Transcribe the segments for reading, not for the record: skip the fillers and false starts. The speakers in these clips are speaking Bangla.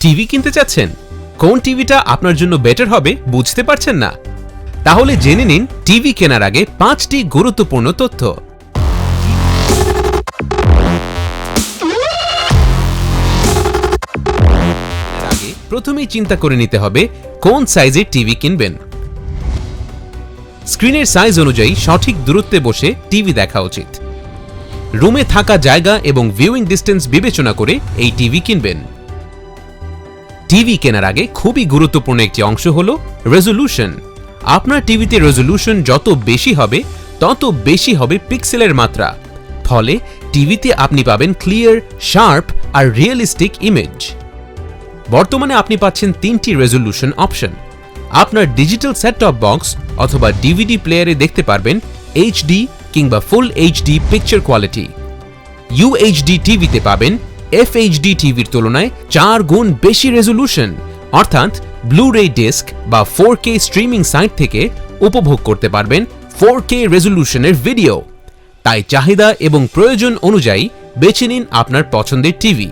টিভি কিনতে চাচ্ছেন? কোন টিভিটা আপনার জন্য বেটার হবে বুঝতে পারছেন না? তাহলে জেনে নিন টিভি কেনার আগে 5টি গুরুত্বপূর্ণ তথ্য। প্রথমেই চিন্তা করে নিতে হবে কোন সাইজের টিভি কিনবেন। স্ক্রিনের সাইজ অনুযায়ী সঠিক দূরত্বে বসে টিভি দেখা উচিত। রুমে থাকা জায়গা এবং ভিউইং ডিস্টেন্স বিবেচনা করে এই টিভি কিনবেন। টিভি কেনার আগে খুবই গুরুত্বপূর্ণ একটি অংশ হল রেজোলিউশন। আপনার টিভিতে রেজোলিউশন যত বেশি হবে তত বেশি হবে পিক্সেলের মাত্রা, ফলে টিভিতে আপনি পাবেন ক্লিয়ার, শার্প আর রিয়েলিস্টিক ইমেজ। বর্তমানে আপনি পাচ্ছেন 3টি রেজোলিউশন অপশন। আপনার ডিজিটাল সেট টপ বক্স অথবা ডিভিডি প্লেয়ারে দেখতে পারবেন এইচডি কিংবা full HD picture quality. UHD টিভিতে পাবেন এফএইচডি টিভির তুলনায় 4 গুণ বেশি রেজোলিউশন, অর্থাৎ ব্লু-রে ডিস্ক বা 4K স্ট্রিমিং সাইট থেকে উপভোগ করতে পারবেন 4K রেজোলিউশনের ভিডিও। তাই চাহিদা এবং প্রয়োজন অনুযায়ী বেছে নিন আপনার পছন্দের টিভি।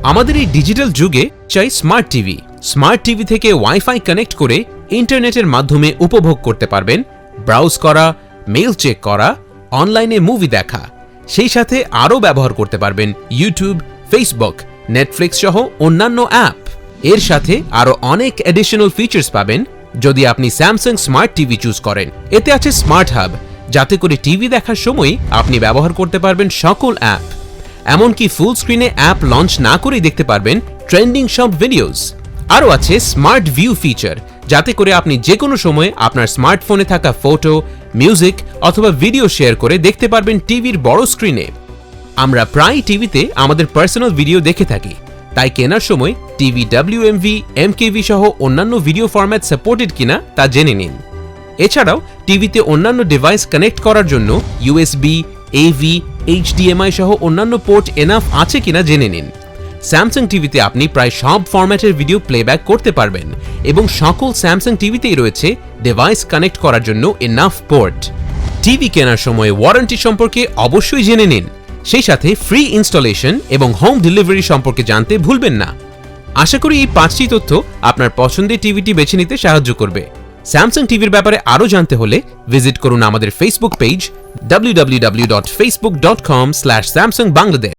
আমাদের এই ডিজিটাল যুগে চাই স্মার্ট টিভি। স্মার্ট টিভি থেকে ওয়াইফাই কানেক্ট করে ইন্টারনেটের মাধ্যমে উপভোগ করতে পারবেন ব্রাউজ করা, মেইল চেক করা, অনলাইনে মুভি দেখা। সেই সাথে আরও ব্যবহার করতে পারবেন ইউটিউব, ফেসবুক, নেটফ্লিক্স সহ অন্যান্য অ্যাপ। এর সাথে আরও অনেক অ্যাডিশনাল ফিচার্স পাবেন যদি আপনি স্যামসাং স্মার্ট টিভি চুজ করেন। এতে আছে স্মার্ট হাব, যাতে করে টিভি দেখার সময় আপনি ব্যবহার করতে পারবেন সকল অ্যাপ। এমনকি ফুল স্ক্রিনে অ্যাপ লঞ্চ না করেই দেখতে পারবেন ট্রেন্ডিং সব ভিডিওস। আরও আছে স্মার্ট ভিউ ফিচার, যাতে করে আপনি যে কোনো সময় আপনার স্মার্টফোনে থাকা ফটো, মিউজিক অথবা ভিডিও শেয়ার করে দেখতে পারবেন টিভির বড় স্ক্রিনে। আমরা প্রায় টিভিতে আমাদের পার্সোনাল ভিডিও দেখে থাকি, তাই কেনার সময় টিভি WMV, MKV সহ অন্যান্য ভিডিও ফরম্যাট সাপোর্টেড কিনা তা জেনে নিন। এছাড়াও টিভিতে অন্যান্য ডিভাইস কানেক্ট করার জন্য USB, AV, HDMI সহ অন্যান্য পোর্ট এনাফ আছে কিনা জেনে নিন। স্যামসাং টিভিতে আপনি প্রায় সব ফরম্যাটের ভিডিও প্লেব্যাক করতে পারবেন এবং সকল স্যামসাং টিভিতেই রয়েছে ডিভাইস কানেক্ট করার জন্য এনাফ পোর্ট। টিভি কেনার সময় ওয়ারেন্টি সম্পর্কে অবশ্যই জেনে নিন। সেই সাথে ফ্রি ইনস্টলেশন এবং হোম ডেলিভারি সম্পর্কে জানতে ভুলবেন না। আশা করি এই 5টি তথ্য আপনার পছন্দের টিভিটি বেছে নিতে সাহায্য করবে। স্যামসাং টিভির ব্যাপারে আরও জানতে হলে ভিজিট করুন আমাদের ফেসবুক পেজ www.facebook.com/samsungbangladesh।